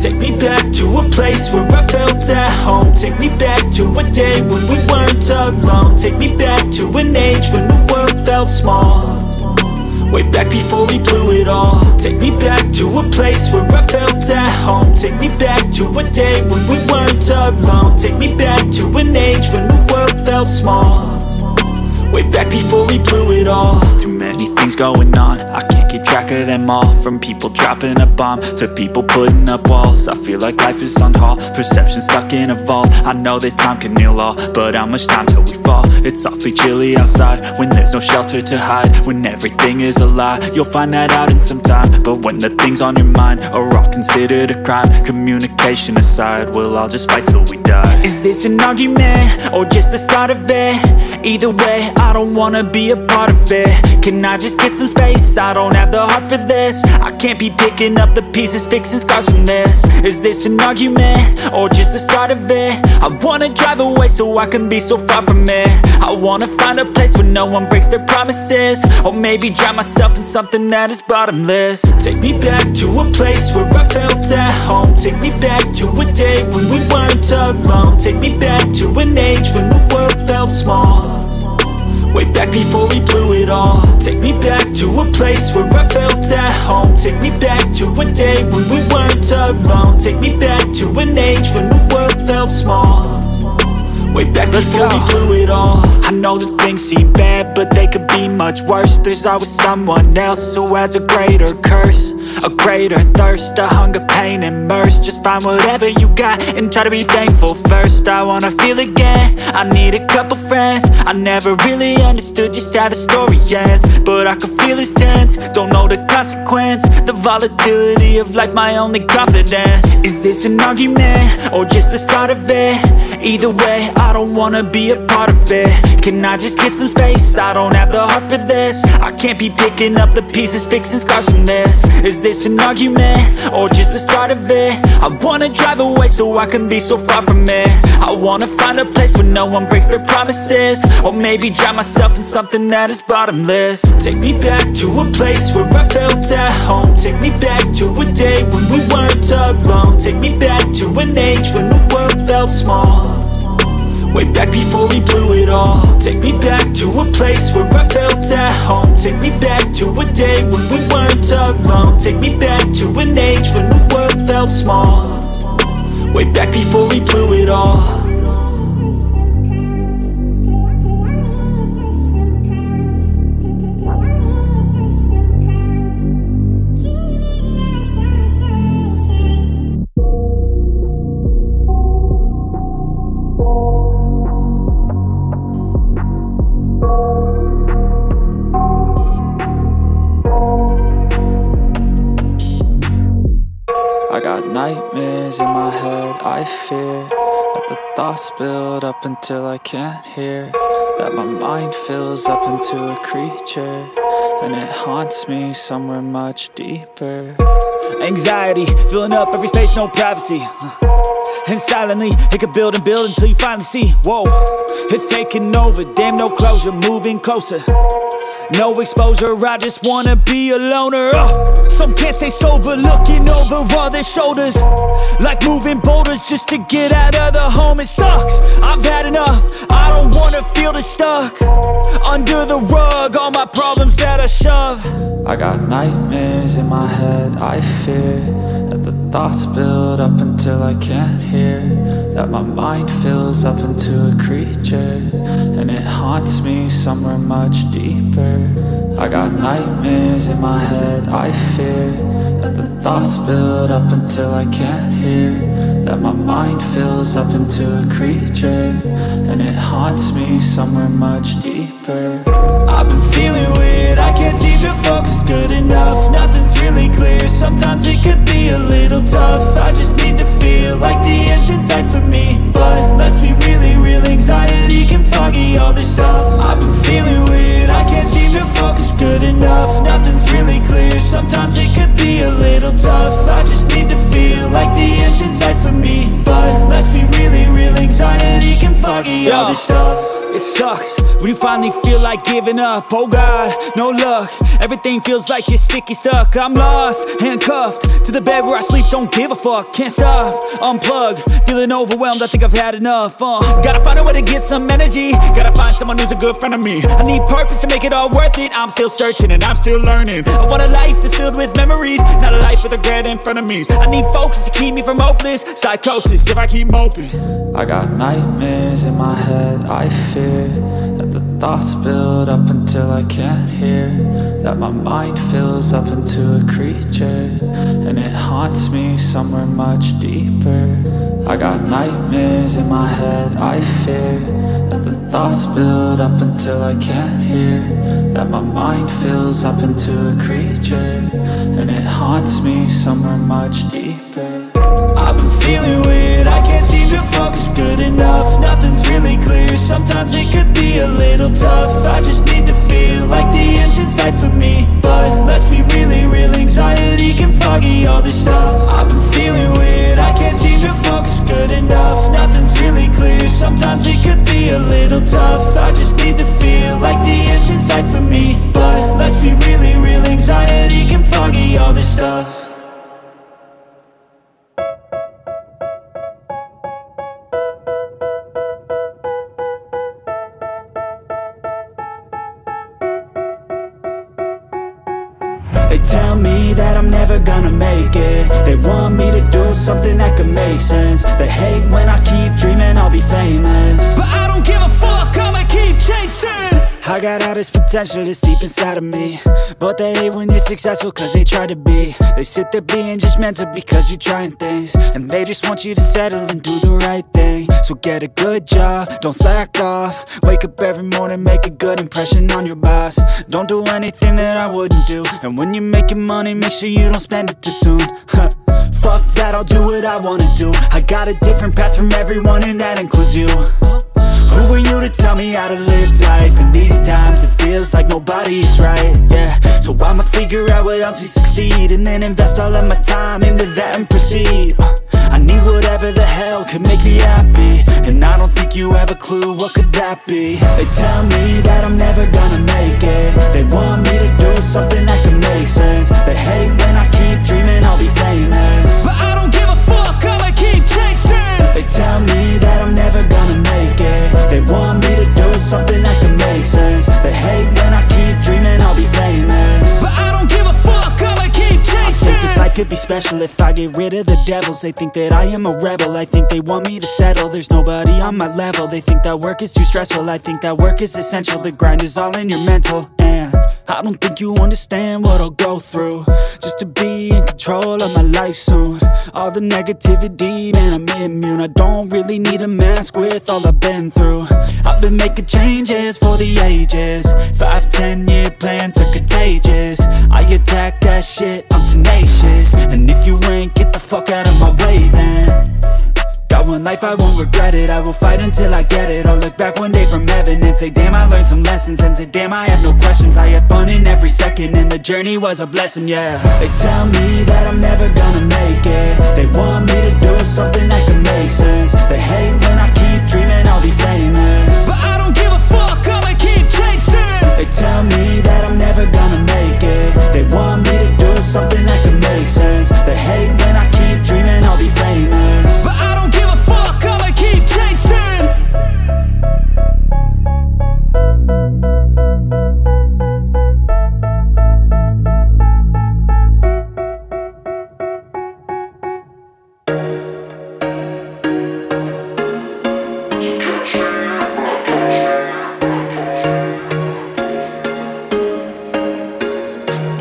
Take me back to a place where I felt at home. Take me back to a day when we weren't alone. Take me back to an age when the world felt small, way back before we blew it all. Take me back to a place where I felt at home. Take me back to a day when we weren't alone. Take me back to an age when the world felt small, way back before we blew it all. Too many things going on, I can't keep track of them all. From people dropping a bomb to people putting up walls. I feel like life is on hold, perception stuck in a vault. I know that time can heal all, but how much time till we fall? It's awfully chilly outside when there's no shelter to hide. When everything is a lie, you'll find that out in some time. But when the things on your mind are all considered a crime, communication aside, we'll all just fight till we die. Is this an argument or just the start of it? Either way, I don't wanna be a part of it. Can I just get some space? I don't have the heart for this. I can't be picking up the pieces, fixing scars from this. Is this an argument or just the start of it? I wanna drive away so I can be so far from it. I wanna find a place where no one breaks their promises, or maybe drown myself in something that is bottomless. Take me back to a place where I felt at home. Take me back to a day when we weren't alone. Take me back to an age when the world felt small, way back before we blew it all. Take me back to a place where I felt at home. Take me back to a day when we weren't alone. Take me back to an age when the world felt small, way back before we blew it all. I know that things seem bad, but they could be much worse. There's always someone else who has a greater curse, a greater thirst, a hunger, pain, and mercy. Just find whatever you got and try to be thankful first. I wanna feel again, I need a couple friends. I never really understood just how the story ends, but I can feel it's tense, don't know the consequence. The volatility of life, my only confidence. Is this an argument or just the start of it? Either way, I don't wanna be a part of it. Can I just get some space? I don't have the heart for this. I can't be picking up the pieces, fixing scars from this. Is this an argument or just the start of it? I wanna drive away so I can be so far from it. I wanna find a place where no one breaks their promises, or maybe drown myself in something that is bottomless. Take me back to a place where I felt at home. Take me back to a day when we weren't alone. Take me back to an age when the world felt small, way back before we blew it all. Take me back to a place where I felt at home. Take me back to a day when we weren't alone. Take me back to an age when the world felt small, way back before we blew it all. I got nightmares in my head, I fear that the thoughts build up until I can't hear, that my mind fills up into a creature, and it haunts me somewhere much deeper. Anxiety, filling up every space, no privacy. And silently, it could build and build until you finally see, whoa, it's taking over, damn, no closure, moving closer. No exposure, I just wanna be a loner. Some can't stay sober, looking over all their shoulders, like moving boulders just to get out of the home. It sucks, I've had enough, I don't wanna feel the stuck under the rug, all my problems that I shove. I got nightmares in my head, I fear that the thoughts build up until I can't hear, that my mind fills up into a creature, and it haunts me somewhere much deeper. I got nightmares in my head, I fear that the thoughts build up until I can't hear, that my mind fills up into a creature, and it haunts me somewhere much deeper. I've been feeling weird, I can't seem to focus good enough. Nothing's really clear, sometimes it could be a little tough. I just need to feel like the end's in sight for me, but let's be really real, anxiety can foggy all this stuff. I've been feeling weird, I can't seem to focus good enough. Nothing's really clear, sometimes it could be a little tough. I just need to feel like the end's in sight for me, but let's be really real, anxiety can foggy all this stuff. it sucks when you finally feel like giving up. Oh God, no luck. Everything feels like you're sticky stuck. I'm lost, handcuffed to the bed where I sleep. Don't give a fuck, can't stop, unplug. Feeling overwhelmed, I think I've had enough. Gotta find a way to get some energy. Gotta find someone who's a good friend of me. I need purpose to make it all worth it. I'm still searching and I'm still learning. I want a life that's filled with memories, not a life with regret and frenemies. I need focus to keep me from hopeless psychosis if I keep moping. I got nightmares in my head, I fear that the thoughts build up until I can't hear, that my mind fills up into a creature, and it haunts me somewhere much deeper. I got nightmares in my head, I fear that the thoughts build up until I can't hear, that my mind fills up into a creature, and it haunts me somewhere much deeper. I've been feeling weird, I can't seem to focus good enough. Nothing's really clear, sometimes it could be a little tough. I just need to feel like the end's in sight for me, but let's be really real, anxiety can foggy all this stuff. I've been feeling weird, I can't seem to focus good enough. Nothing's really clear, sometimes it could be a little tough. I just need to feel like the end's in sight for me, but let's be really real, anxiety can foggy all this stuff. They tell me that I'm never gonna make it. They want me to do something that could make sense. They hate when I keep dreaming I'll be famous, but I don't give a fuck, I'ma keep chasing. I got all this potential that's deep inside of me, but they hate when you're successful cause they try to be. They sit there being judgmental because you're trying things, and they just want you to settle and do the right thing. So get a good job, don't slack off. Wake up every morning, make a good impression on your boss. Don't do anything that I wouldn't do, and when you're making money, make sure you don't spend it too soon. Fuck that, I'll do what I wanna do. I got a different path from everyone and that includes you. Who are you to tell me how to live life? In these times it feels like nobody's right, yeah. So I'ma figure out what else we succeed, and then invest all of my time into that and proceed. I need whatever the hell could make me happy, and I don't think you have a clue what could that be. They tell me that I'm never gonna make it. They want me to do something that could make sense. They hate when I keep dreaming I'll be famous, but I don't give a fuck, I'ma keep chasing. They tell me that I'm never gonna make it. They want me to do something that could make sense. They hate when I keep dreaming I'll be famous, but I don't give a fuck, I'ma keep chasing. I think this life could be special if I get rid of the devils. They think that I am a rebel, I think they want me to settle. There's nobody on my level. They think that work is too stressful, I think that work is essential. The grind is all in your mental, and I don't think you understand what I'll go through just to be in control of my life soon. All the negativity, man, I'm immune. I don't really need a mask with all I've been through. I've been making changes for the ages. 5-10 year plans are contagious. I attack that shit, I'm tenacious. And if you ain't, get the fuck out of my way then. Got one life, I won't regret it. I will fight until I get it. I'll look back one day from heaven and say, damn, I learned some lessons. And say, damn, I have no questions. I had fun in every second, and the journey was a blessing, yeah. They tell me that I'm never gonna make it. They want me to do something that can make sense. They hate when I keep dreaming I'll be famous, but I don't give a fuck, I'ma keep chasing. They tell me that I'm never gonna make it. They want me to do something that can make sense. They hate when I keep dreaming I'll be famous, but I don't give a fuck, I'ma keep chasing.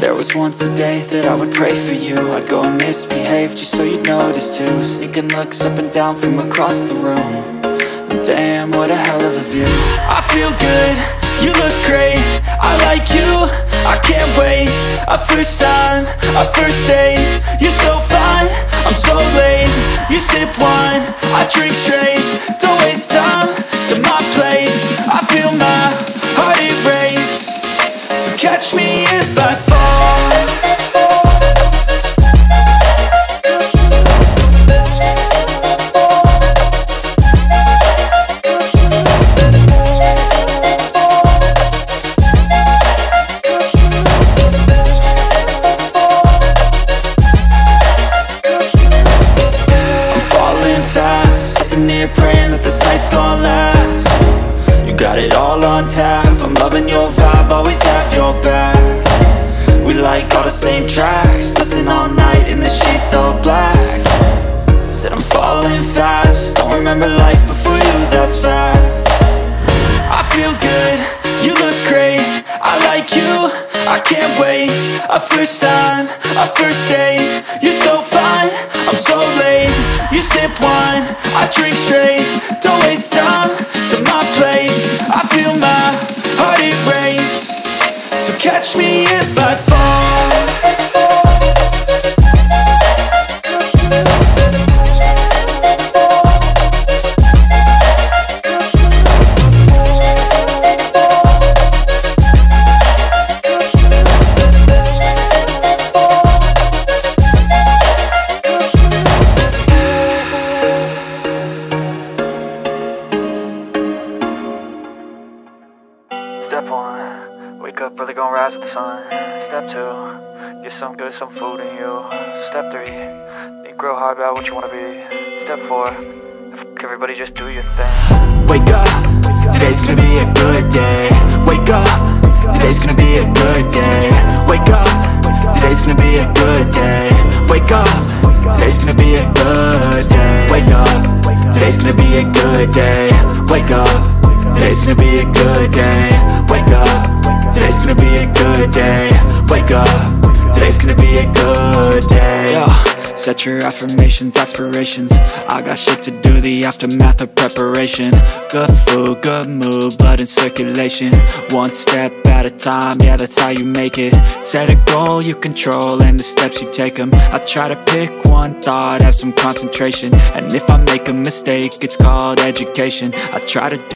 There was once a day that I would pray for you. I'd go and misbehave just so you'd notice too. Sneaking looks up and down from across the room, and damn, what a hell of a view. I feel good, you look great, I like you, I can't wait. A first time, a first date, you're so fine, I'm so late. You sip wine, I drink straight. Don't waste time to my place. I feel my heart erase, so catch me if I fall. on tap. I'm loving your vibe, always have your back. We like all the same tracks, listen all night in the sheets all black. Said I'm falling fast, don't remember life before you, that's facts. I feel good, you look great, I like you, I can't wait. A first time, a first date, you're so fine, I'm so late. You sip wine, I drink straight, don't waste time to my place. I feel my heart erase, so catch me if I fall. Step 1, wake up early, gonna rise with the sun. Step 2, get some good, some food in you. Step 3, think real hard about what you wanna be. Step 4, everybody just do your thing. Wake up, today's gonna be a good day. Wake up, today's gonna be a good day. Wake up, today's gonna be a good day. Wake up, today's gonna be a good day. Wake up, today's gonna be a good day. Wake up, today's gonna be a good day. Wake up, today's gonna be a good day. Wake up, today's gonna be a good day. Yo, set your affirmations, aspirations. I got shit to do, the aftermath of preparation. Good food, good mood, blood in circulation. One step at a time, yeah, that's how you make it. Set a goal you control and the steps you take them. I try to pick one thought, have some concentration. And if I make a mistake, it's called education. I try to